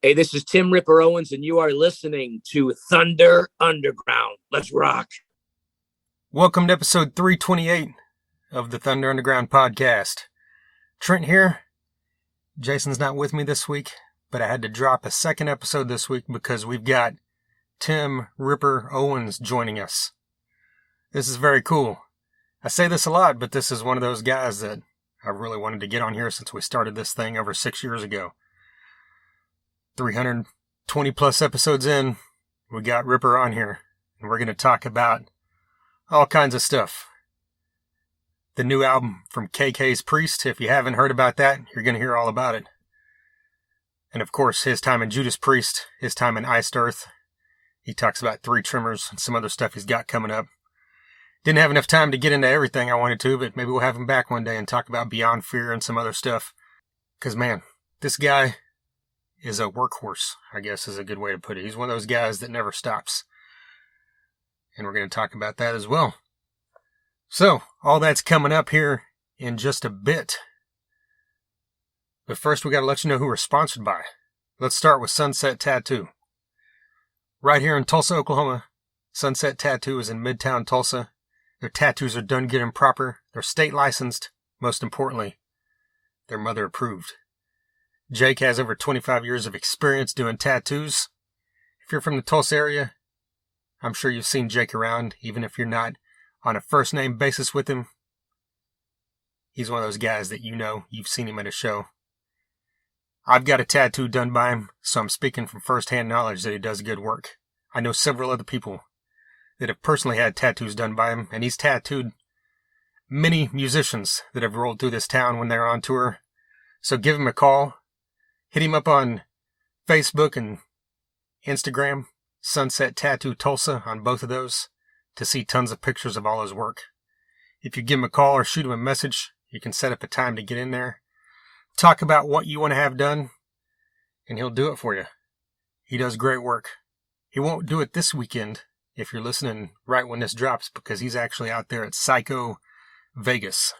Hey, this is Tim Ripper Owens, and you are listening to Thunder Underground. Let's rock. Welcome to episode 328 of the Thunder Underground podcast. Trent here. Jason's not with me this week, but I had to drop a second episode this week because we've got Tim Ripper Owens joining us. This is very cool. I say this a lot, but this is one of those guys that I really wanted to get on here since we started this thing over 6 years ago. 320 plus episodes in, we got Ripper on here, and we're going to talk about all kinds of stuff. The new album from KK's Priest, if you haven't heard about that, you're going to hear all about it. And of course, his time in Judas Priest, his time in Iced Earth. He talks about Three Tremors and some other stuff he's got coming up. Didn't have enough time to get into everything I wanted to, but maybe we'll have him back one day and talk about Beyond Fear and some other stuff. Because man, this guy is a workhorse, I guess is a good way to put it. He's one of those guys that never stops. And we're going to talk about that as well. So, all that's coming up here in just a bit. But first, we got to let you know who we're sponsored by. Let's start with Sunset Tattoo. Right here in Tulsa, Oklahoma, Sunset Tattoo is in Midtown Tulsa. Their tattoos are done good and proper. They're state licensed. Most importantly, they're mother approved. Jake has over 25 years of experience doing tattoos. If you're from the Tulsa area, I'm sure you've seen Jake around, even if you're not on a first name basis with him. He's one of those guys that you know, you've seen him at a show. I've got a tattoo done by him, so I'm speaking from first-hand knowledge that he does good work. I know several other people that have personally had tattoos done by him, and he's tattooed many musicians that have rolled through this town when they're on tour. So give him a call. Hit him up on Facebook and Instagram, Sunset Tattoo Tulsa on both of those, to see tons of pictures of all his work. If you give him a call or shoot him a message, you can set up a time to get in there. Talk about what you want to have done, and he'll do it for you. He does great work. He won't do it this weekend if you're listening right when this drops, because he's actually out there at Psycho Vegas.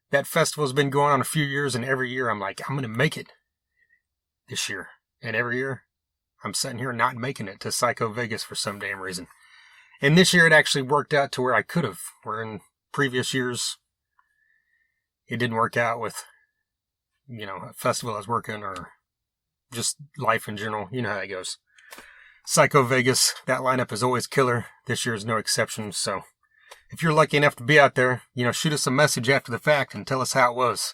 That festival's been going on a few years, and every year I'm like, I'm going to make it this year. And every year I'm sitting here not making it to Psycho Vegas for some damn reason. And this year it actually worked out to where I could have, where in previous years it didn't work out with, a festival I was working or just life in general. You know how it goes. Psycho Vegas, that lineup is always killer. This year is no exception. So if you're lucky enough to be out there, shoot us a message after the fact and tell us how it was.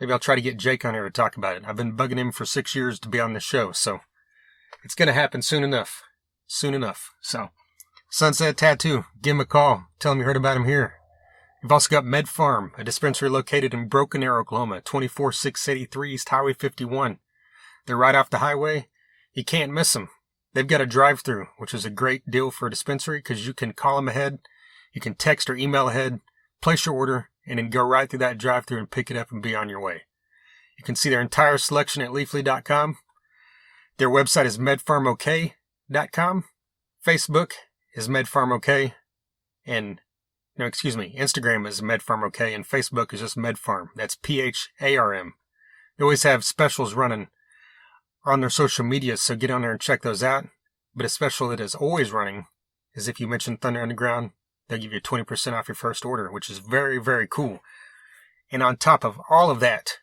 Maybe I'll try to get Jake on here to talk about it. I've been bugging him for 6 years to be on this show, so it's going to happen soon enough. Soon enough. So, Sunset Tattoo, give him a call. Tell him you heard about him here. We've also got Med Farm, a dispensary located in Broken Arrow, Oklahoma, 24683 East Highway 51. They're right off the highway. You can't miss them. They've got a drive-through, which is a great deal for a dispensary because you can call them ahead, you can text or email ahead, place your order, and then go right through that drive-thru and pick it up and be on your way. You can see their entire selection at leafly.com. Their website is medfarmok.com. Facebook is medfarmok. And, Instagram is medfarmok, and Facebook is just medfarm. That's PHARM. They always have specials running on their social media, so get on there and check those out. But a special that is always running is if you mention Thunder Underground, they'll give you 20% off your first order, which is very, very cool. And on top of all of that,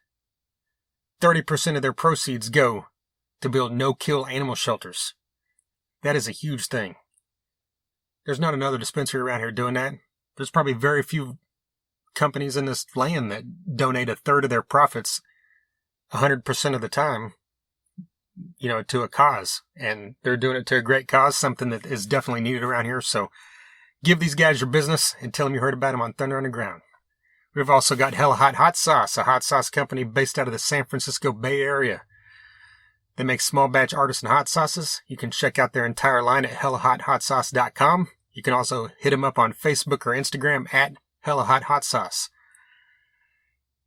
30% of their proceeds go to build no-kill animal shelters. That is a huge thing. There's not another dispensary around here doing that. There's probably very few companies in this land that donate a third of their profits 100% of the time, to a cause. And they're doing it to a great cause, something that is definitely needed around here. So give these guys your business and tell them you heard about them on Thunder Underground. We've also got Hella Hot Sauce, a hot sauce company based out of the San Francisco Bay Area. They make small batch artisan hot sauces. You can check out their entire line at hellahothot.sauce.com. You can also hit them up on Facebook or Instagram at Hella Hot Sauce.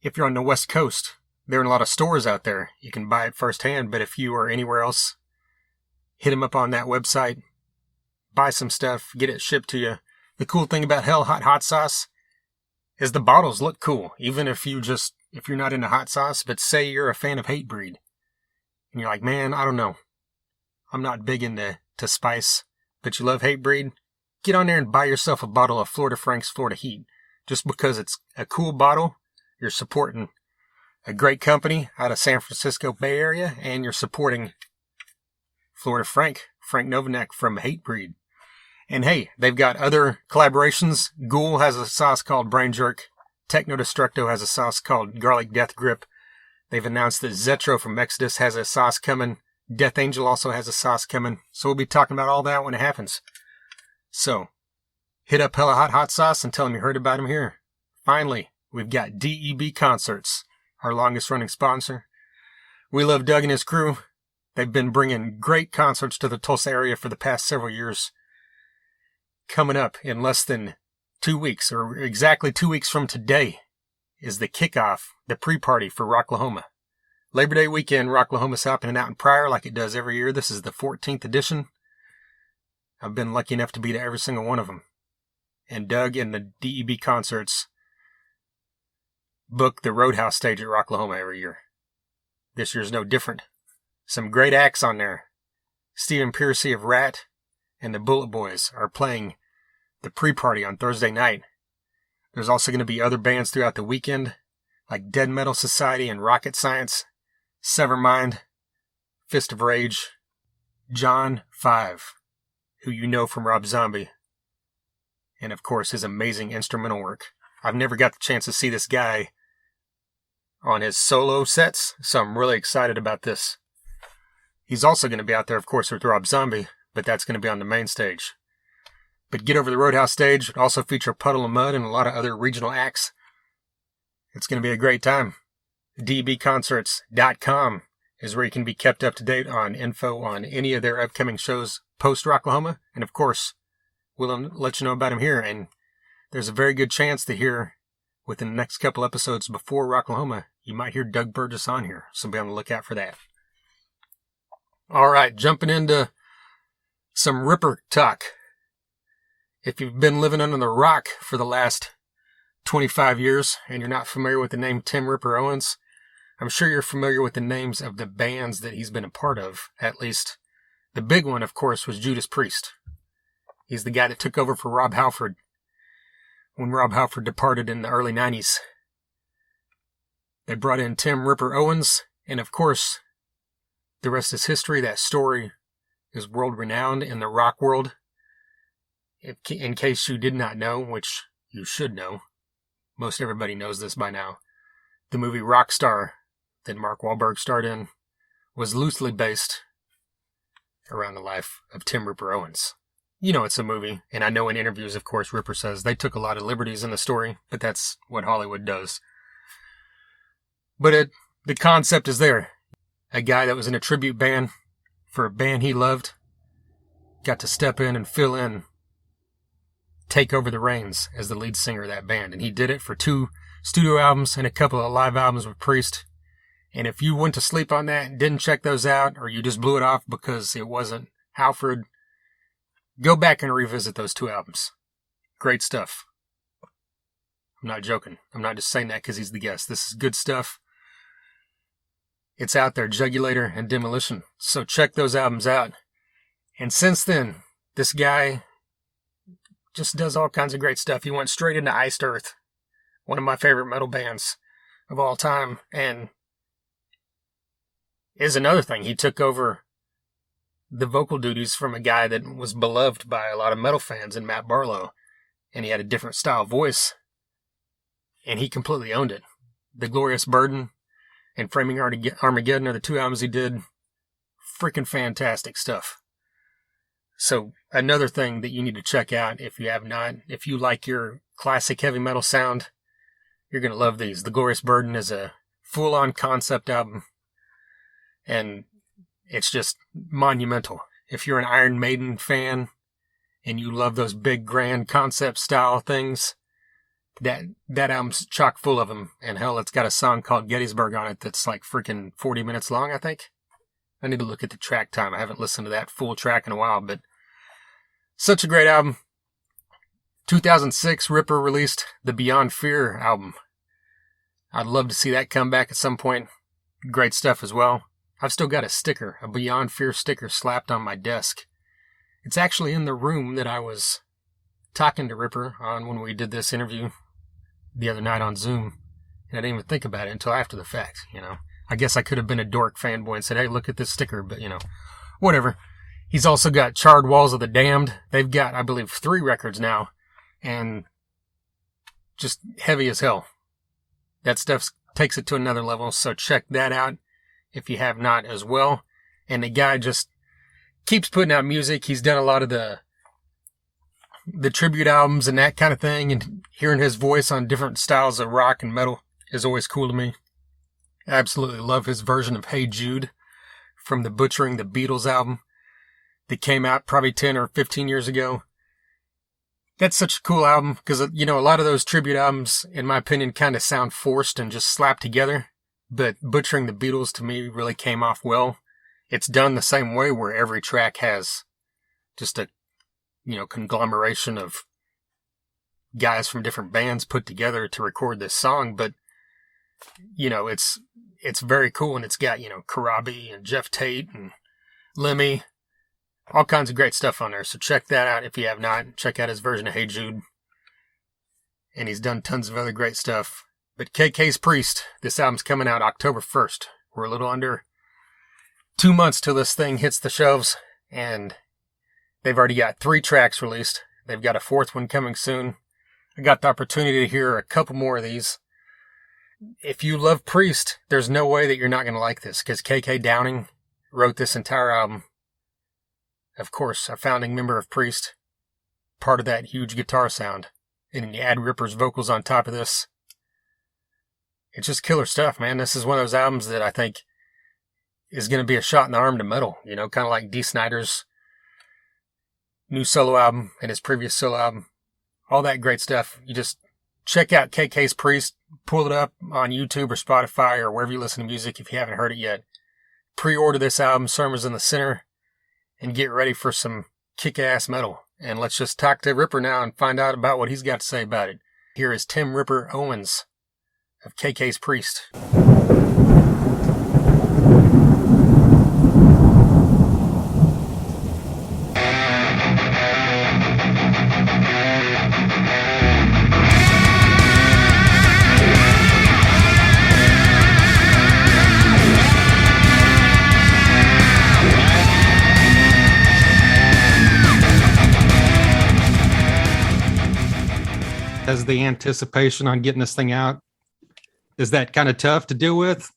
If you're on the West Coast, there are a lot of stores out there. You can buy it firsthand, but if you are anywhere else, hit them up on that website. Buy some stuff, get it shipped to you. The cool thing about Hell Hot Sauce is the bottles look cool, even if you're not into hot sauce, but say you're a fan of Hatebreed. and you're like, man, I don't know. I'm not big into spice, but you love Hatebreed, get on there and buy yourself a bottle of Florida Frank's Florida Heat. Just because it's a cool bottle, you're supporting a great company out of San Francisco Bay Area, and you're supporting Florida Frank Novinek from Hatebreed. And hey, they've got other collaborations. Ghoul has a sauce called Brain Jerk. Techno Destructo has a sauce called Garlic Death Grip. They've announced that Zetro from Exodus has a sauce coming. Death Angel also has a sauce coming. So we'll be talking about all that when it happens. So, hit up Hella Hot Sauce and tell them you heard about him here. Finally, we've got DEB Concerts, our longest running sponsor. We love Doug and his crew. They've been bringing great concerts to the Tulsa area for the past several years. Coming up in less than 2 weeks, or exactly 2 weeks from today, is the kickoff, the pre-party for Rocklahoma. Labor Day weekend, Rocklahoma's happening out in Pryor like it does every year. This is the 14th edition. I've been lucky enough to be to every single one of them. And Doug and the DEB Concerts book the Roadhouse stage at Rocklahoma every year. This year's no different. Some great acts on there. Stephen Piercy of Rat and the Bullet Boys are playing the pre-party on Thursday night. There's also going to be other bands throughout the weekend, like Dead Metal Society and Rocket Science, Severmind, Fist of Rage, John 5, who you know from Rob Zombie, and of course his amazing instrumental work. I've never got the chance to see this guy on his solo sets, so I'm really excited about this. He's also going to be out there, of course, with Rob Zombie, but that's going to be on the main stage. But get over the Roadhouse stage. It'll also feature Puddle of Mud and a lot of other regional acts. It's going to be a great time. dbconcerts.com is where you can be kept up to date on info on any of their upcoming shows post Rocklahoma. And of course, we'll let you know about them here. And there's a very good chance to hear within the next couple episodes before Rocklahoma, you might hear Doug Burgess on here. So be on the lookout for that. All right, jumping into some Ripper talk. If you've been living under the rock for the last 25 years and you're not familiar with the name Tim Ripper Owens, I'm sure you're familiar with the names of the bands that he's been a part of, at least. The big one, of course, was Judas Priest. He's the guy that took over for Rob Halford when Rob Halford departed in the early 90s. They brought in Tim Ripper Owens, and of course, the rest is history. That story is world-renowned in the rock world. In case you did not know, which you should know, most everybody knows this by now, the movie Rockstar that Mark Wahlberg starred in was loosely based around the life of Tim Ripper Owens. You know it's a movie, and I know in interviews, of course, Ripper says they took a lot of liberties in the story, but that's what Hollywood does. But the concept is there. A guy that was in a tribute band for a band he loved got to step in and fill in, take over the reins as the lead singer of that band. And he did it for 2 studio albums and a couple of live albums with Priest. And if you went to sleep on that and didn't check those out, or you just blew it off because it wasn't Halford, go back and revisit those 2 albums. Great stuff. I'm not joking. I'm not just saying that because he's the guest. This is good stuff. It's out there, Jugulator and Demolition. So check those albums out. And since then, this guy just does all kinds of great stuff. He went straight into Iced Earth, one of my favorite metal bands of all time. And is another thing. He took over the vocal duties from a guy that was beloved by a lot of metal fans in Matt Barlow. And he had a different style voice. And he completely owned it. The Glorious Burden and Framing Armageddon are the 2 albums he did. Freaking fantastic stuff. So another thing that you need to check out if you have not, if you like your classic heavy metal sound, you're going to love these. The Glorious Burden is a full-on concept album, and it's just monumental. If you're an Iron Maiden fan and you love those big, grand concept style things, that album's chock full of them. And hell, it's got a song called Gettysburg on it that's like freaking 40 minutes long, I think. I need to look at the track time. I haven't listened to that full track in a while, but such a great album. 2006, Ripper released the Beyond Fear album. I'd love to see that come back at some point. Great stuff as well. I've still got a sticker, a Beyond Fear sticker slapped on my desk. It's actually in the room that I was talking to Ripper on when we did this interview the other night on Zoom. And I didn't even think about it until after the fact, you know. I guess I could have been a dork fanboy and said, hey, look at this sticker, but, you know, whatever. He's also got Charred Walls of the Damned. They've got, I believe, 3 records now, and just heavy as hell. That stuff takes it to another level, so check that out if you have not as well. And the guy just keeps putting out music. He's done a lot of the tribute albums and that kind of thing, and hearing his voice on different styles of rock and metal is always cool to me. I absolutely love his version of Hey Jude from the Butchering the Beatles album that came out probably 10 or 15 years ago. That's such a cool album because, you know, a lot of those tribute albums, in my opinion, kind of sound forced and just slapped together. But Butchering the Beatles, to me, really came off well. It's done the same way where every track has just a, you know, conglomeration of guys from different bands put together to record this song. But, you know, it's very cool, and it's got, you know, Karabi and Jeff Tate and Lemmy. All kinds of great stuff on there, so check that out if you have not. Check out his version of Hey Jude. And he's done tons of other great stuff. But KK's Priest, this album's coming out October 1st. We're a little under 2 months till this thing hits the shelves, and they've already got 3 tracks released. They've got a 4th one coming soon. I got the opportunity to hear a couple more of these. If you love Priest, there's no way that you're not going to like this, because KK Downing wrote this entire album. Of course, a founding member of Priest, part of that huge guitar sound. And you add Ripper's vocals on top of this. It's just killer stuff, man. This is one of those albums that I think is going to be a shot in the arm to metal. You know, kind of like Dee Snider's new solo album and his previous solo album. All that great stuff. You just check out KK's Priest. Pull it up on YouTube or Spotify or wherever you listen to music if you haven't heard it yet. Pre-order this album, Sermons in the Center, and get ready for some kick-ass metal. And let's just talk to Ripper now and find out about what he's got to say about it. Here is Tim Ripper Owens of KK's Priest. Has the anticipation on getting this thing out, is that kind of tough to deal with?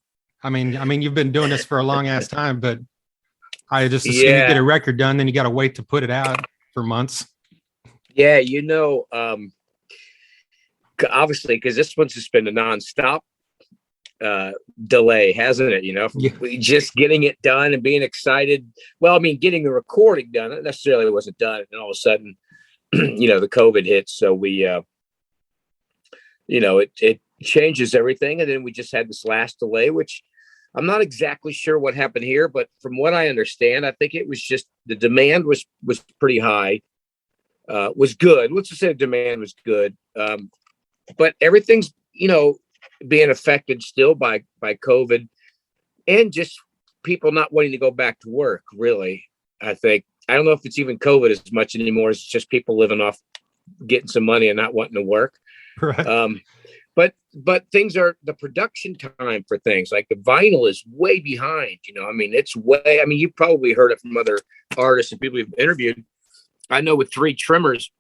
I mean, you've been doing this for a long ass time, but I just assume you get a record done, then you got to wait to put it out for months. Yeah, you know, obviously, because this one's just been a nonstop delay, hasn't it? You know, just getting it done and being excited. Well, I mean, getting the recording done, it necessarily wasn't done, and all of a sudden, you know, the COVID hit, so we. You know, it changes everything. And then we just had this last delay, which I'm not exactly sure what happened here, but from what I understand, I think it was just the demand was pretty high, was good. Let's just say the demand was good. But everything's, you know, being affected still by COVID and just people not wanting to go back to work, really. I think, I don't know if it's even COVID as much anymore. It's just people living off getting some money and not wanting to work. Right. But things are, the production time for things like the vinyl is way behind, you know, I mean, you've probably heard it from other artists and people we've interviewed. I know with 3 Trimmers,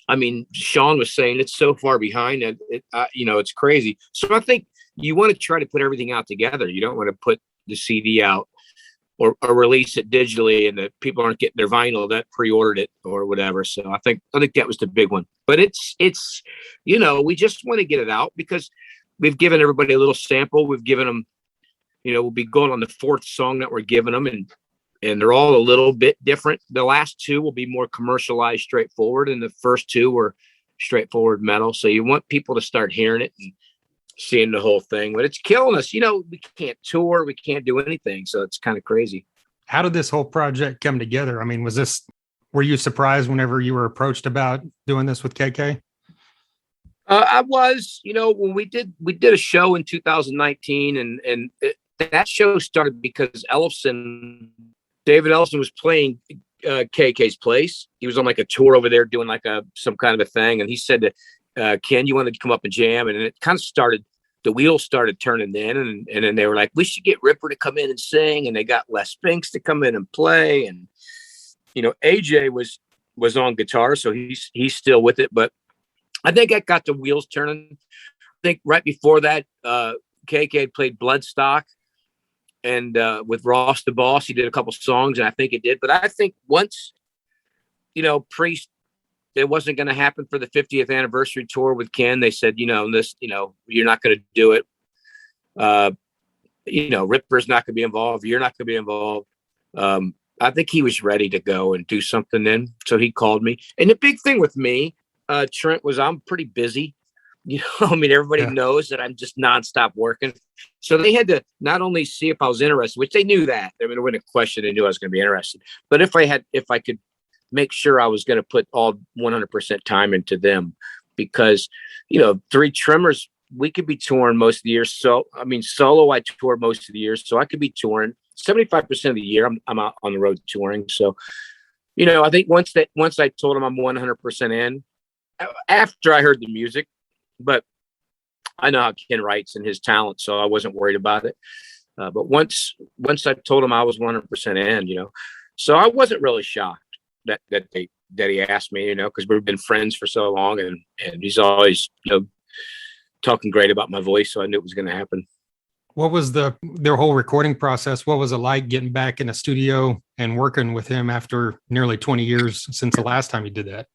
I mean, Sean was saying it's so far behind that you know, it's crazy. So I think you want to try to put everything out together. You don't want to put the CD out or release it digitally and that people aren't getting their vinyl that pre-ordered it or whatever. So I think that was the big one, but it's, you know, we just want to get it out because we've given everybody a little sample. We've given them, you know, we'll be going on the 4th song that we're giving them and they're all a little bit different. The last 2 will be more commercialized, straightforward. And the first 2 were straightforward metal. So you want people to start hearing it and seeing the whole thing, but it's killing us. You know, we can't tour, we can't do anything. So it's kind of crazy. How did this whole project come together? I mean, were you surprised whenever you were approached about doing this with KK? I was, you know, when we did a show in 2019 and that show started because David Ellison was playing KK's place. He was on like a tour over there doing like some kind of a thing. And he said to Ken, you wanted to come up and jam? And it kind of started, the wheels started turning then. And then they were like, we should get Ripper to come in and sing. And they got Les Binks to come in and play. And, AJ was on guitar, so he's still with it. But I think that got the wheels turning. I think right before that, KK had played Bloodstock. And with Ross the Boss, he did a couple songs, and I think it did. But I think once, Priest, it wasn't going to happen for the 50th anniversary tour with Ken. They said, you're not going to do it. Ripper's not going to be involved. You're not going to be involved. I think he was ready to go and do something then. So he called me. And the big thing with me, Trent, was I'm pretty busy. Everybody knows that I'm just nonstop working. So they had to not only see if I was interested, which they knew that. It wasn't a question. They knew I was going to be interested. But if I could make sure I was going to put all 100% time into them, because, Three Tremors, we could be touring most of the year. So, solo, I tour most of the year. So I could be touring 75% of the year. I'm out on the road touring. So, I think once I told them I'm 100% in, after I heard the music, but I know how Ken writes and his talent, so I wasn't worried about it. But once I told him I was 100% in, so I wasn't really shocked that he asked me, because we've been friends for so long, and he's always, talking great about my voice, so I knew it was going to happen. What was their whole recording process? What was it like getting back in a studio and working with him after nearly 20 years since the last time you did that?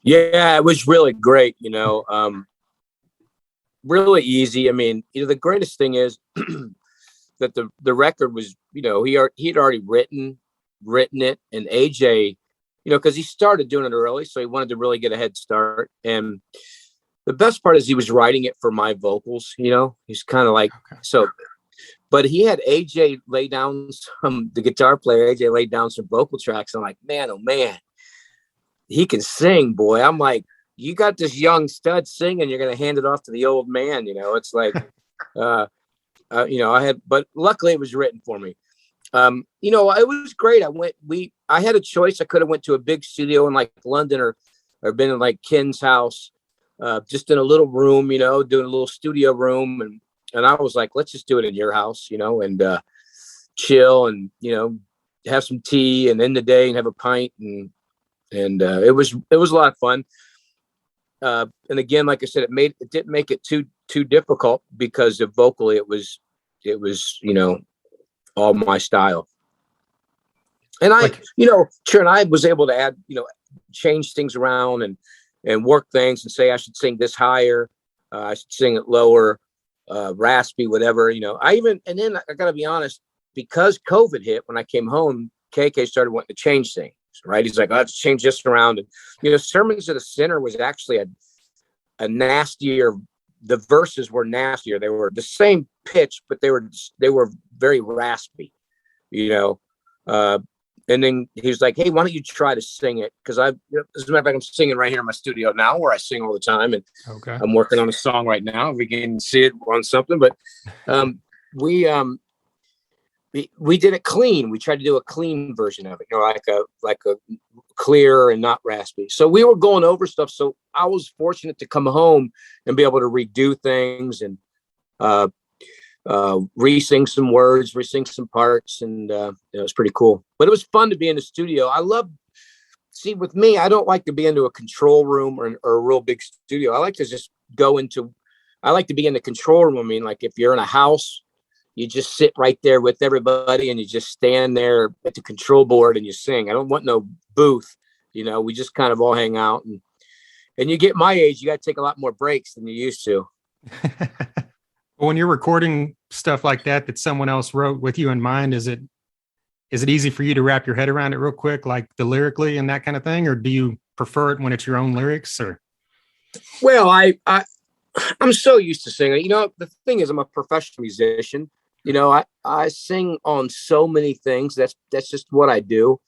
Yeah, it was really great. Really easy. The greatest thing is that the record was, he'd already written it, and AJ, because he started doing it early, so he wanted to really get a head start. And the best part is he was writing it for my vocals. He's kind of like, so, but he had AJ lay down the guitar player, AJ laid down some vocal tracks. I'm like, man, oh man, he can sing, boy. I'm like, you got this young stud singing, you're going to hand it off to the old man. It's like, but luckily it was written for me. It was great. I had a choice. I could have went to a big studio in like London or been in like Ken's house, just in a little room, doing a little studio room. And I was like, let's just do it in your house, and chill and, have some tea and end the day and have a pint. And it was a lot of fun. And again, like I said, it didn't make it too difficult, because vocally it was, all my style. And Trent, I was able to add, change things around and work things and say, I should sing this higher. I should sing it lower, raspy, whatever, and then I gotta be honest, because COVID hit, when I came home, KK started wanting to change things. Right. He's like, I have to change this around. And, Sermons of the Sinner was actually a nastier, the verses were nastier. They were the same pitch, but they were very raspy, and then he was like, hey, why don't you try to sing it? Because as a matter of fact, I'm singing right here in my studio now, where I sing all the time. And I'm working on a song right now. We can see it on something, but we did it clean. We tried to do a clean version of it, like a clear and not raspy. So we were going over stuff. So I was fortunate to come home and be able to redo things and re-sing some words, re-sing some parts, and it was pretty cool. But it was fun to be in the studio. With me, I don't like to be into a control room or a real big studio. I like to just I like to be in the control room. Like if you're in a house, you just sit right there with everybody and you just stand there at the control board and you sing. I don't want no booth. We just kind of all hang out, and you get my age, you got to take a lot more breaks than you used to. When you're recording stuff like that someone else wrote with you in mind, is it easy for you to wrap your head around it real quick, like the lyrically and that kind of thing? Or do you prefer it when it's your own lyrics? Or? Well, I'm so used to singing. The thing is, I'm a professional musician. I sing on so many things. That's just what I do.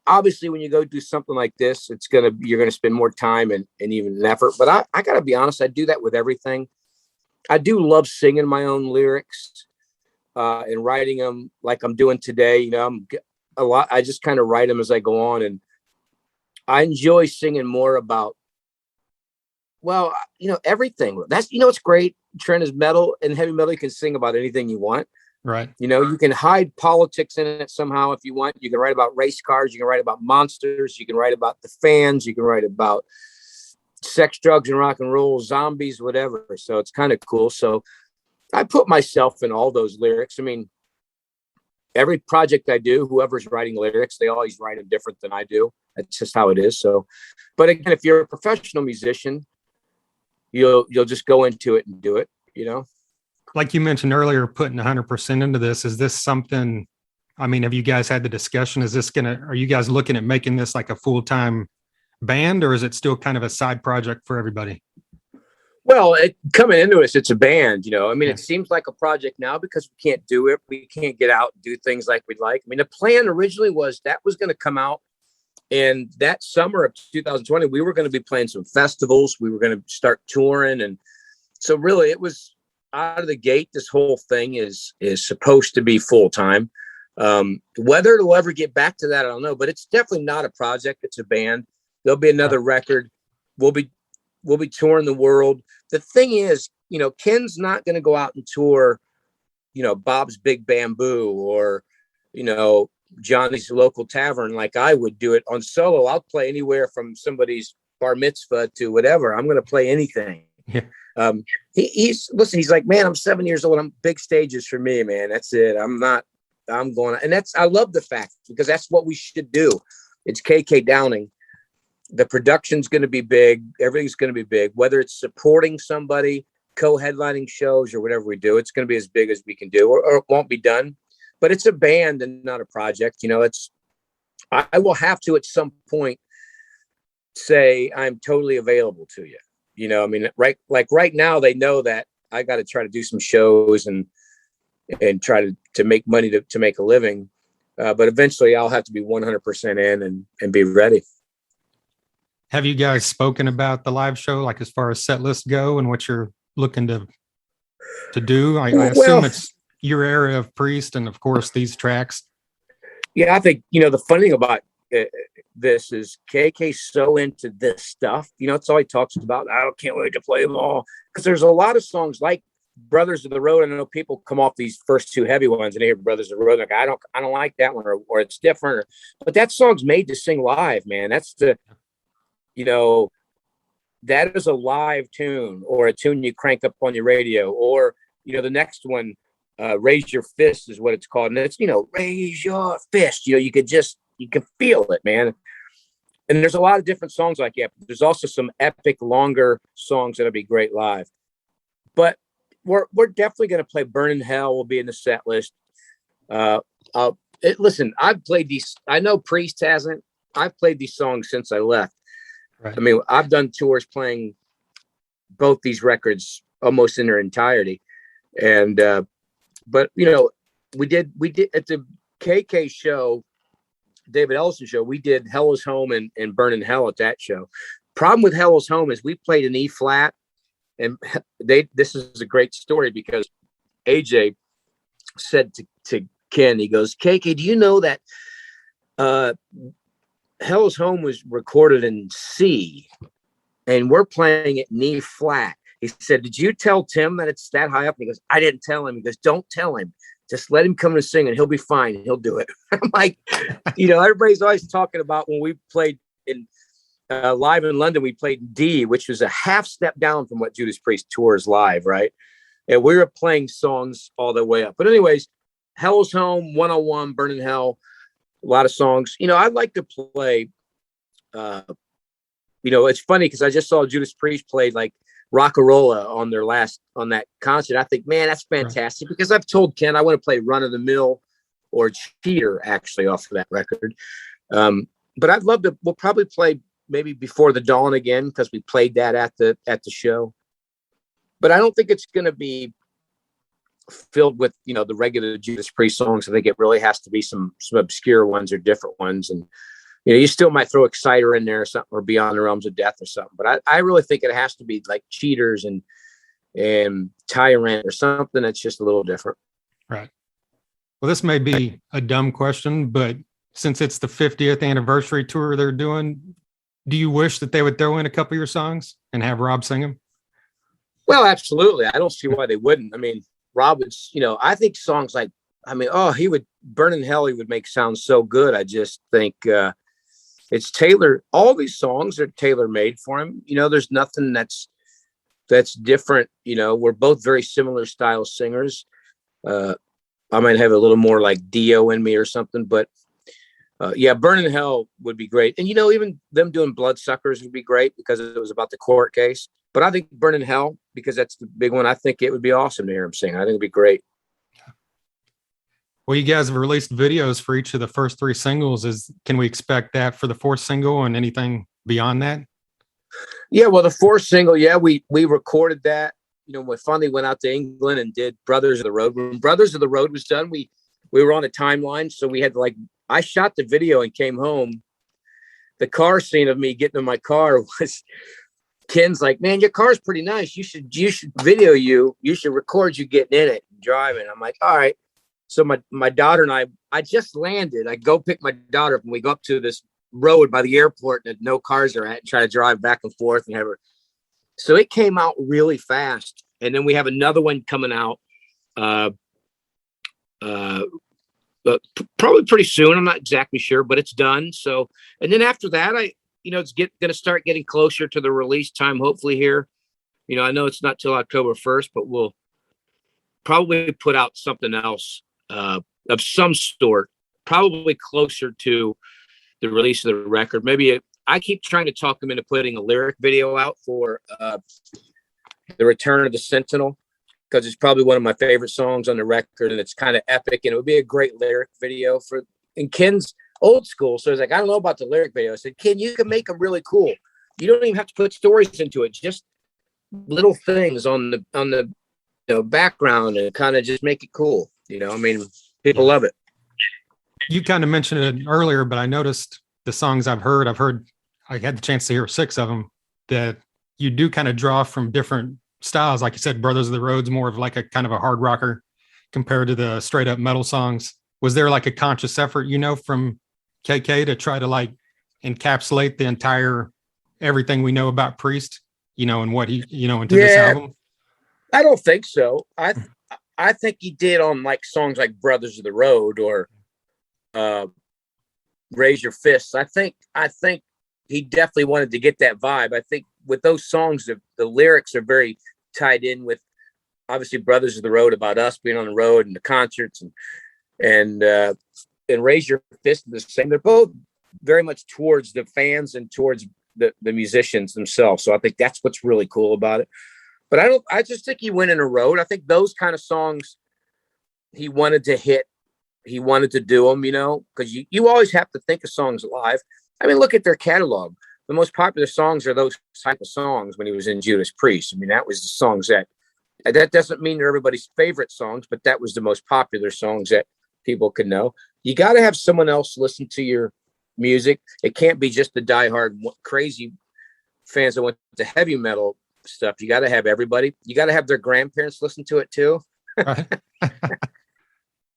Obviously, when you go do something like this, you're gonna spend more time and even an effort. But I gotta be honest, I do that with everything. I do love singing my own lyrics. and writing them like I'm doing today. You know, I just kind of write them as I go on, and I enjoy singing more about, well, you know, everything. That's, you know, it's great. Trent, is metal and heavy metal. You can sing about anything you want. Right. You know, you can hide politics in it somehow if you want. You can write about race cars. You can write about monsters. You can write about the fans. You can write about sex, drugs, and rock and roll, zombies, whatever. So it's kind of cool. So I put myself in all those lyrics. I mean, every project I do, whoever's writing lyrics, they always write them different than I do. That's just how it is. So, but again, if you're a professional musician, you'll just go into it and do it, you know? Like you mentioned earlier, putting 100% into this. Is this something, I mean, have you guys had the discussion? Are you guys looking at making this like a full-time band, or is it still kind of a side project for everybody? Well, coming into us, it's a band, you know. I mean, Yeah. It seems like a project now because we can't do it. We can't get out and do things like we'd like. I mean, the plan originally was that was going to come out in that summer of 2020. We were going to be playing some festivals. We were going to start touring. And so really it was out of the gate. This whole thing is supposed to be full time. Whether it'll ever get back to that, I don't know, but it's definitely not a project. It's a band. There'll be another record. We'll be touring the world. The thing is, you know, Ken's not going to go out and tour, you know, Bob's Big Bamboo or, you know, Johnny's local tavern like I would do it on solo. I'll play anywhere from somebody's bar mitzvah to whatever. I'm going to play anything. Yeah. He's like, man, I'm 7 years old. I'm big stages for me, man. That's it. I love the fact because that's what we should do. It's KK Downing. The production's going to be big. Everything's going to be big, whether it's supporting somebody, co-headlining shows or whatever we do. It's going to be as big as we can do, or it won't be done, but it's a band and not a project. You know, I will have to, at some point, say I'm totally available to you. You know, I mean, right now they know that I got to try to do some shows and try to make money to make a living. But eventually I'll have to be 100% in and be ready. Have you guys spoken about the live show, like as far as set lists go and what you're looking to do? I assume it's your area of Priest and of course these tracks. Yeah, I think, you know, the funny thing about this is KK's so into this stuff. You know, it's all he talks about. I can't wait to play them all, because there's a lot of songs like Brothers of the Road. I know people come off these first two heavy ones and they hear Brothers of the Road, like I don't like that one, or it's different. But that song's made to sing live, man. That's you know, that is a live tune, or a tune you crank up on your radio, or, you know, the next one, Raise Your Fist is what it's called. And it's, you know, raise your fist, you know, you can feel it, man. And there's a lot of different songs like that. But there's also some epic, longer songs that'll be great live. But we're definitely going to play Burning Hell will be in the set list. Listen, I've played these. I know Priest hasn't. I've played these songs since I left. Right. I mean, I've done tours playing both these records almost in their entirety. And, but you know, we did at the KK show, David Ellison show, we did Hell is Home and Burning Hell at that show. Problem with Hell is Home is we played an E flat, and this is a great story because AJ said to Ken, he goes, KK, do you know that, Hell's Home was recorded in C and we're playing it in E flat? He said, did you tell Tim that it's that high up? And he goes, I didn't tell him. He goes, don't tell him. Just let him come and sing and he'll be fine. He'll do it. I'm like, you know, everybody's always talking about when we played in live in London, we played in D, which was a half step down from what Judas Priest tours live, right? And we were playing songs all the way up. But anyways, Hell's Home, 101, Burning Hell, a lot of songs. You know, I'd like to play, you know, it's funny because I just saw Judas Priest play like Rockarola on that concert. I think, man, that's fantastic, because I've told Ken I want to play Run of the Mill or Cheater actually off of that record. But I'd love to, we'll probably play maybe Before the Dawn again, because we played that at the show. But I don't think it's going to be filled with, you know, the regular Judas Priest songs. I think it really has to be some obscure ones or different ones. And, you know, you still might throw Exciter in there or something, or Beyond the Realms of Death or something. But I really think it has to be like Cheaters and Tyrant or something that's just a little different. Right. Well, this may be a dumb question, but since it's the 50th anniversary tour they're doing, do you wish that they would throw in a couple of your songs and have Rob sing them? Well, absolutely. I don't see why they wouldn't. I mean, Rob would, I think songs like, he would Burn in Hell. He would make sound so good. I just think it's tailored. All these songs are tailor made for him. There's nothing that's different. We're both very similar style singers. I might have a little more like Dio in me or something, but Burn in Hell would be great. And, even them doing Bloodsuckers would be great because it was about the court case. But I think Burn in Hell, because that's the big one, I think it would be awesome to hear him sing. I think it'd be great. Well, you guys have released videos for each of the first 3 singles. Can we expect that for the 4th single and anything beyond that? Yeah, well, the 4th single, we recorded that. We finally went out to England and did Brothers of the Road. When Brothers of the Road was done, we were on a timeline. So we had I shot the video and came home. The car scene of me getting in my car was Ken's like, man, your car's pretty nice. You should video you should record you getting in it and driving. I'm like, all right. So my daughter and I just landed. I go pick my daughter up and we go up to this road by the airport that no cars are at and try to drive back and forth and have her. So it came out really fast. And then we have another one coming out probably pretty soon. I'm not exactly sure, but it's done. So, and then after that, it's going to start getting closer to the release time, hopefully here. I know it's not till October 1st, but we'll probably put out something else of some sort, probably closer to the release of the record. Maybe I keep trying to talk them into putting a lyric video out for The Return of the Sentinel, because it's probably one of my favorite songs on the record, and it's kind of epic, and it would be a great lyric video and Ken's old school. So I was like, I don't know about the lyric video. I said, Ken, you can make them really cool. You don't even have to put stories into it. Just little things on the background and kind of just make it cool. People love it. You kind of mentioned it earlier, but I noticed the songs I've heard, I had the chance to hear 6 of them, that you do kind of draw from different styles. Like you said, Brothers of the Road's more of like a kind of a hard rocker compared to the straight up metal songs. Was there like a conscious effort, from KK to try to encapsulate the entire, everything we know about Priest, and what he, into this album? I don't think so. I think he did on songs like Brothers of the Road or Raise Your Fists. I think he definitely wanted to get that vibe. I think with those songs, the lyrics are very tied in with obviously Brothers of the Road, about us being on the road and the concerts, and Raise Your Fist the same. They're both very much towards the fans and towards the musicians themselves. So I think that's what's really cool about it. But I just think he went in a road. I think those kind of songs he wanted to hit. He wanted to do them, because you always have to think of songs live. I mean, look at their catalog. The most popular songs are those type of songs when he was in Judas Priest. I mean, that was the songs that doesn't mean they're everybody's favorite songs, but that was the most popular songs that people could know. You got to have someone else listen to your music. It can't be just the diehard crazy fans that went to heavy metal stuff. You got to have everybody. You got to have their grandparents listen to it too. Right.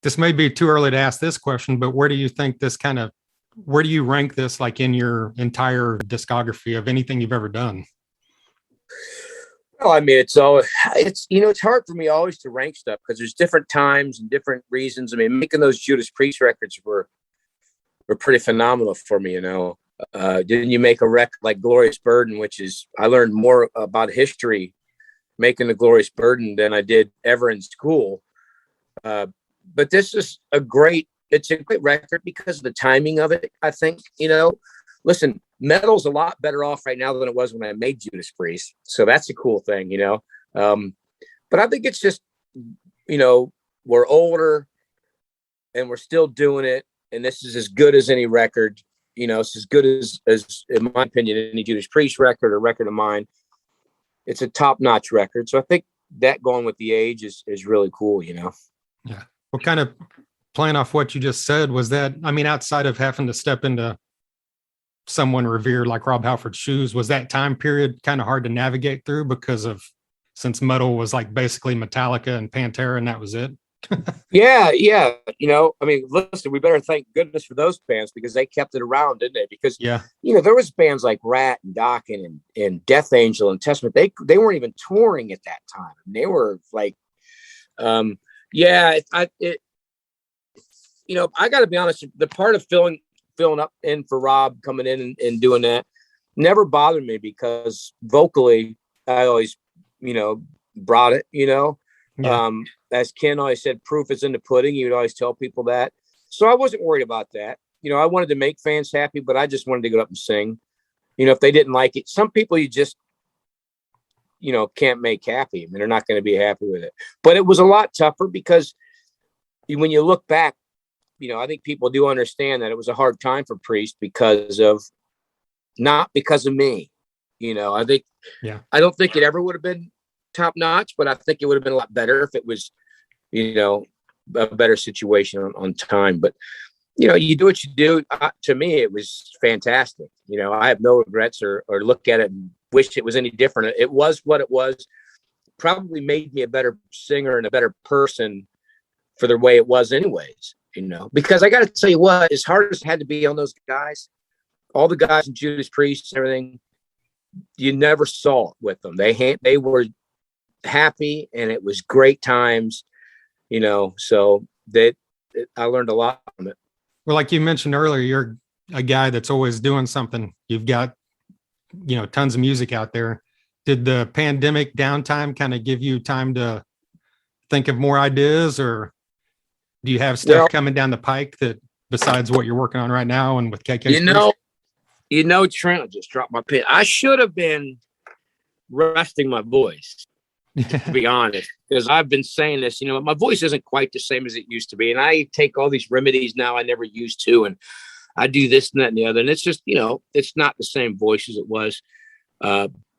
This may be too early to ask this question, but where do you think where do you rank this in your entire discography of anything you've ever done? Well, I mean, it's hard for me always to rank stuff because there's different times and different reasons. I mean, making those Judas Priest records were pretty phenomenal for me. Didn't you make a record like Glorious Burden, which is, I learned more about history making the Glorious Burden than I did ever in school. But this is it's a great record because of the timing of it. I think, listen, metal's a lot better off right now than it was when I made Judas Priest. So that's a cool thing, but I think it's just, we're older and we're still doing it. And this is as good as any record, it's as good as, in my opinion, any Judas Priest record or record of mine. It's a top-notch record. So I think that going with the age is really cool, Yeah. What kind of, playing off what you just said, was that, I mean, outside of having to step into someone revered like Rob Halford's shoes, was that time period kind of hard to navigate through since metal was basically Metallica and Pantera and that was it? Yeah, yeah. You know, I mean, listen, we better thank goodness for those bands because they kept it around, didn't they? Because Yeah. you know, there was bands like Rat and Dokken and Death Angel and Testament. They weren't even touring at that time. They were like, yeah, you know, I got to be honest. The part of filling up in for Rob coming in and doing that never bothered me because vocally, I always, you know, brought it. You know, Yeah. as Ken always said, proof is in the pudding. He would always tell people that. So I wasn't worried about that. You know, I wanted to make fans happy, but I just wanted to go up and sing. You know, if they didn't like it, some people you just, you know, can't make happy. I mean, they're not going to be happy with it. But it was a lot tougher because when you look back, you know, I think people do understand that it was a hard time for Priest because of, not because of me. You know, I think, Yeah. I don't think it ever would have been top notch, but I think it would have been a lot better if it was, you know, a better situation on time. But, you know, you do what you do. To me, it was fantastic. You know, I have no regrets or look at it and wish it was any different. It was what it was. Probably made me a better singer and a better person for the way it was anyways, you know, because I got to tell you what, as hard as it had to be on those guys, all the guys in Judas Priest and everything, you never saw it with them. They were happy and it was great times, you know, so I learned a lot from it. Well, like you mentioned earlier, you're a guy that's always doing something. You've got, you know, tons of music out there. Did the pandemic downtime kind of give you time to think of more ideas, or do you have stuff coming down the pike that besides what you're working on right now and with KK? You know, Trent, I just dropped my pen. I should have been resting my voice, to be honest, because I've been saying this, you know, my voice isn't quite the same as it used to be. And I take all these remedies now I never used to, and I do this and that and the other. And it's just, you know, it's not the same voice as it was.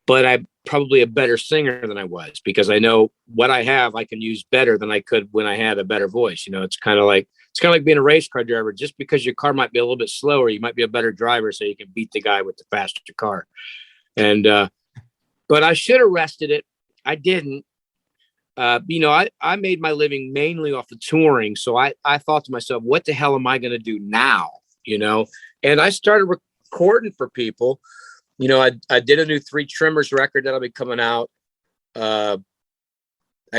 But I'm probably a better singer than I was because I know what I have, I can use better than I could when I had a better voice. You know, it's kind of like being a race car driver. Just because your car might be a little bit slower, you might be a better driver so you can beat the guy with the faster car. And, but I should have rested it. I didn't. You know, I made my living mainly off of touring. So I thought to myself, what the hell am I going to do now? You know, and I started recording for people. You know, I did a new Three Trimmers record that'll be coming out. I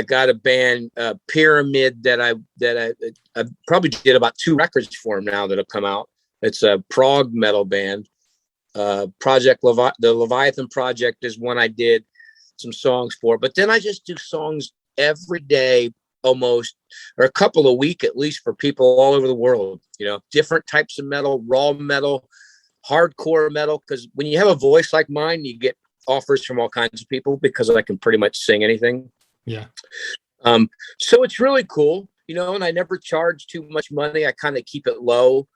got a band, Pyramid, that I probably did about 2 records for them now that'll come out. It's a prog metal band. Project the Leviathan Project is one I did some songs for. But then I just do songs every day, almost, or a couple a week at least, for people all over the world. You know, different types of metal, raw metal, hardcore metal, because when you have a voice like mine, you get offers from all kinds of people because I can pretty much sing anything. Yeah. So it's really cool, you know, and I never charge too much money. I kind of keep it low.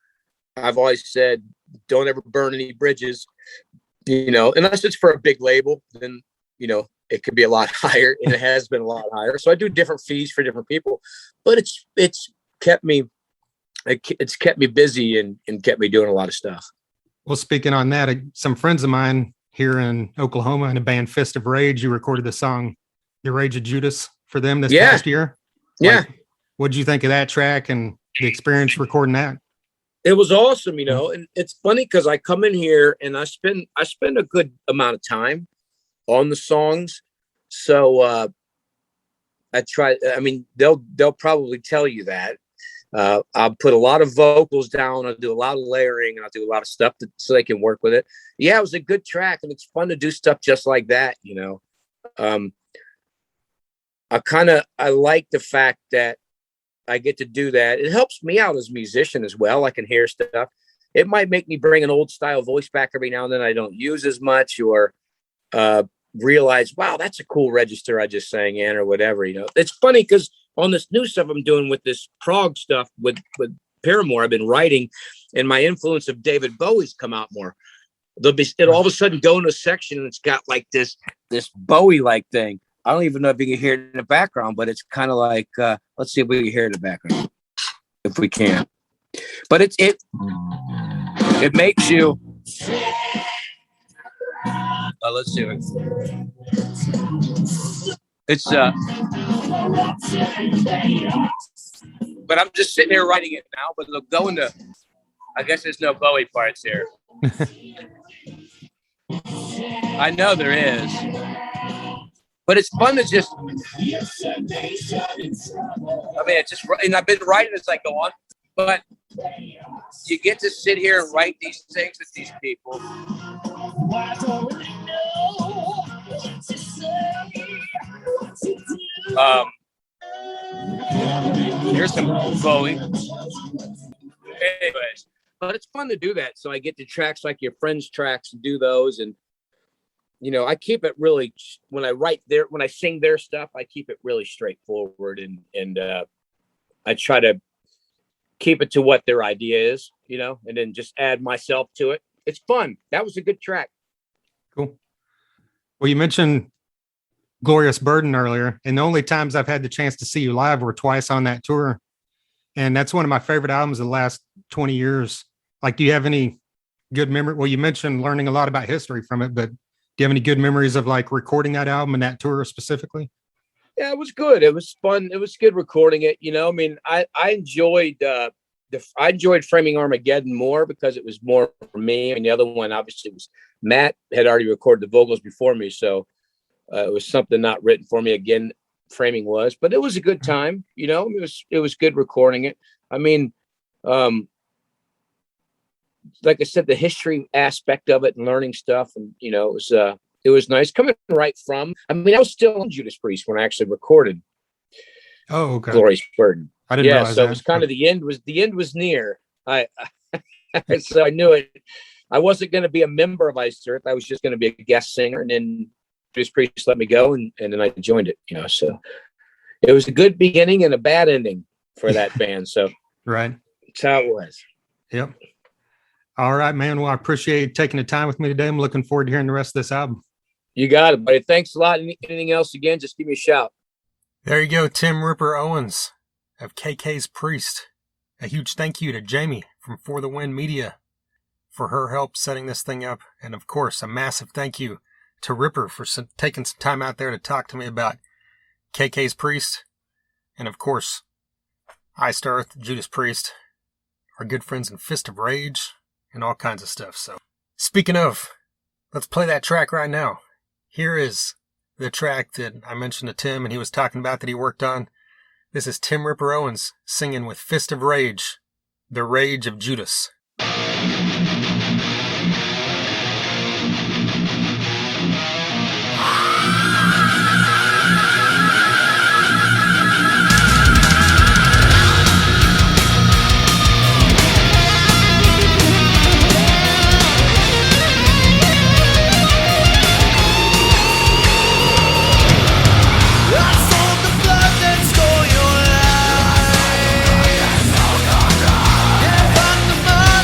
I've always said, don't ever burn any bridges, you know, unless it's for a big label, then, you know, it could be a lot higher, and it has been a lot higher. So I do different fees for different people, but it's kept me busy and kept me doing a lot of stuff. Well, speaking on that, some friends of mine here in Oklahoma in a band Fist of Rage, you recorded the song The Rage of Judas for them this past year. Yeah. What'd you think of that track and the experience recording that? It was awesome, you know, and it's funny because I come in here and I spend a good amount of time on the songs. So I mean, they'll probably tell you that. I'll put a lot of vocals down. I'll do a lot of layering, and I'll do a lot of stuff so they can work with it. Yeah, it was a good track, and it's fun to do stuff just like that, you know. I like the fact that I get to do that. It helps me out as a musician as well. I can hear stuff. It might make me bring an old style voice back every now and then I don't use as much, or realize, wow, that's a cool register I just sang in, or whatever, you know. It's funny because on this new stuff I'm doing with this prog stuff with Paramore, I've been writing, and my influence of David Bowie's come out more. It'll all of a sudden go in a section and it's got like this Bowie like thing. I don't even know if you can hear it in the background, but it's kind of like, let's see if we can hear it in the background, if we can. But it makes you. Let's see. It's but I'm just sitting here writing it now. But it'll go into. I guess there's no Bowie parts here. I know there is, but it's fun to just. I mean, it's just, and I've been writing as I go on, but you get to sit here and write these things with these people. Here's some Bowie. Anyways, but it's fun to do that. So I get to tracks like your friends' tracks and do those. And, you know, I keep it really, when I sing their stuff, I keep it really straightforward. And I try to keep it to what their idea is, you know, and then just add myself to it. It's fun. That was a good track. Cool. Well, you mentioned Glorious Burden earlier, and the only times I've had the chance to see you live were twice on that tour. And that's one of my favorite albums of the last 20 years. Like, do you have any good memory? Well, you mentioned learning a lot about history from it, but do you have any good memories of like recording that album and that tour specifically? Yeah, it was good. It was fun. It was good recording it. You know, I mean, I enjoyed I enjoyed Framing Armageddon more because it was more for me. And the other one, obviously, was Matt had already recorded the vocals before me, so it was something not written for me. Again, Framing was, but it was a good time. You know, it was good recording it. I mean, like I said, the history aspect of it and learning stuff, and you know, it was nice coming right from. I mean, I was still in Judas Priest when I actually recorded. Oh, okay. Glorious Burden. I didn't realize so that. It was kind of the end was near. So I knew it. I wasn't going to be a member of Iced Earth. I was just going to be a guest singer, and then Judas Priest let me go, and then I joined it. You know, so it was a good beginning and a bad ending for that band. So right, that's how it was. Yep. All right, man. Well, I appreciate you taking the time with me today. I'm looking forward to hearing the rest of this album. You got it, buddy. Thanks a lot. Anything else, again, just give me a shout. There you go, Tim Ripper Owens of KK's Priest. A huge thank you to Jamie from For the Wind Media for her help setting this thing up. And of course, a massive thank you to Ripper for taking some time out there to talk to me about KK's Priest. And of course, Iced Earth, Judas Priest, our good friends in Fist of Rage, and all kinds of stuff. So, speaking of, let's play that track right now. Here is the track that I mentioned to Tim and he was talking about that he worked on. This is Tim Ripper Owens singing with Fist of Rage, The Rage of Judas. Your life. Yeah,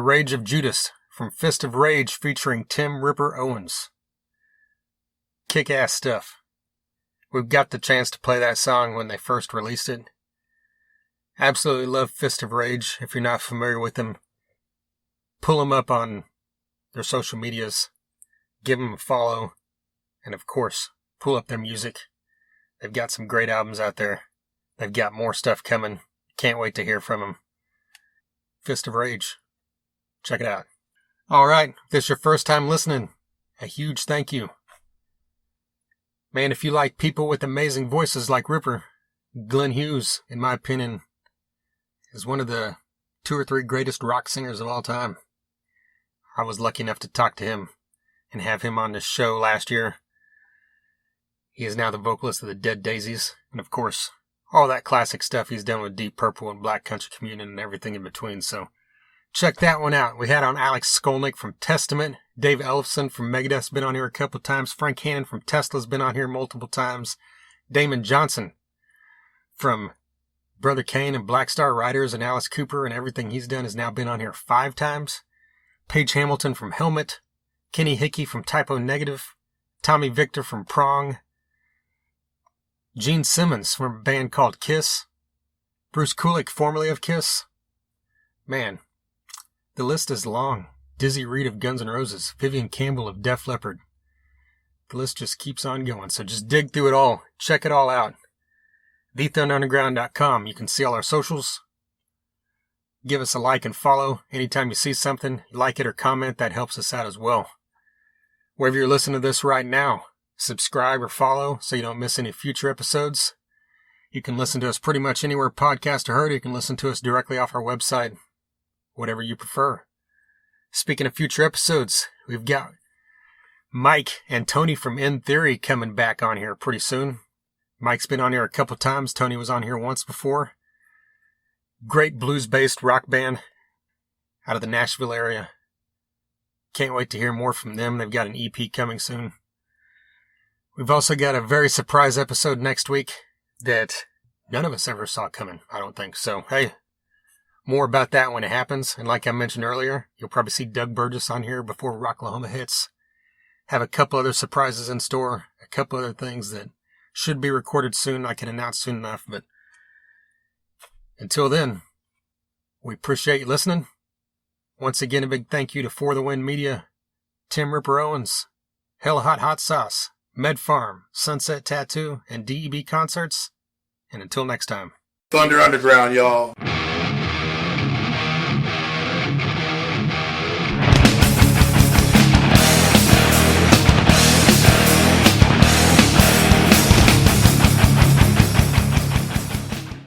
Rage of Judas from Fist of Rage featuring Tim Ripper Owens. Kick-ass stuff. We've got the chance to play that song when they first released it. Absolutely love Fist of Rage. If you're not familiar with them, pull them up on their social medias, give them a follow, and of course, pull up their music. They've got some great albums out there. They've got more stuff coming. Can't wait to hear from them. Fist of Rage. Check it out. All right, if this is your first time listening, a huge thank you. Man, if you like people with amazing voices like Ripper, Glenn Hughes, in my opinion, is one of the 2 or 3 greatest rock singers of all time. I was lucky enough to talk to him and have him on this show last year. He is now the vocalist of the Dead Daisies, and of course, all that classic stuff he's done with Deep Purple and Black Country Communion and everything in between, so check that one out. We had on Alex Skolnick from Testament, Dave Ellefson from Megadeth's been on here a couple times, Frank Hannon from Tesla's been on here multiple times, Damon Johnson from Brother Kane and Black Star Riders and Alice Cooper and everything he's done has now been on here 5 times, Paige Hamilton from Helmet, Kenny Hickey from Typo Negative, Tommy Victor from Prong, Gene Simmons from a band called Kiss, Bruce Kulick, formerly of Kiss. Man, the list is long. Dizzy Reed of Guns N' Roses, Vivian Campbell of Def Leppard. The list just keeps on going, so just dig through it all. Check it all out. TheThunderUnderground.com. You can see all our socials. Give us a like and follow. Anytime you see something, like it or comment, that helps us out as well. Wherever you're listening to this right now, subscribe or follow so you don't miss any future episodes. You can listen to us pretty much anywhere podcasts are heard. You can listen to us directly off our website, whatever you prefer. Speaking of future episodes, we've got Mike and Tony from In Theory coming back on here pretty soon. Mike's been on here a couple times. Tony was on here once before. Great blues-based rock band out of the Nashville area. Can't wait to hear more from them. They've got an EP coming soon. We've also got a very surprise episode next week that none of us ever saw coming, I don't think. So, hey, more about that when it happens. And like I mentioned earlier, you'll probably see Doug Burgess on here before Rocklahoma hits. Have a couple other surprises in store, a couple other things that should be recorded soon. I can announce soon enough, but until then, we appreciate you listening. Once again, a big thank you to For the Wind Media, Tim Ripper Owens, Hella Hot Sauce, Med Farm, Sunset Tattoo, and DEB Concerts. And until next time. Thunder Underground, y'all.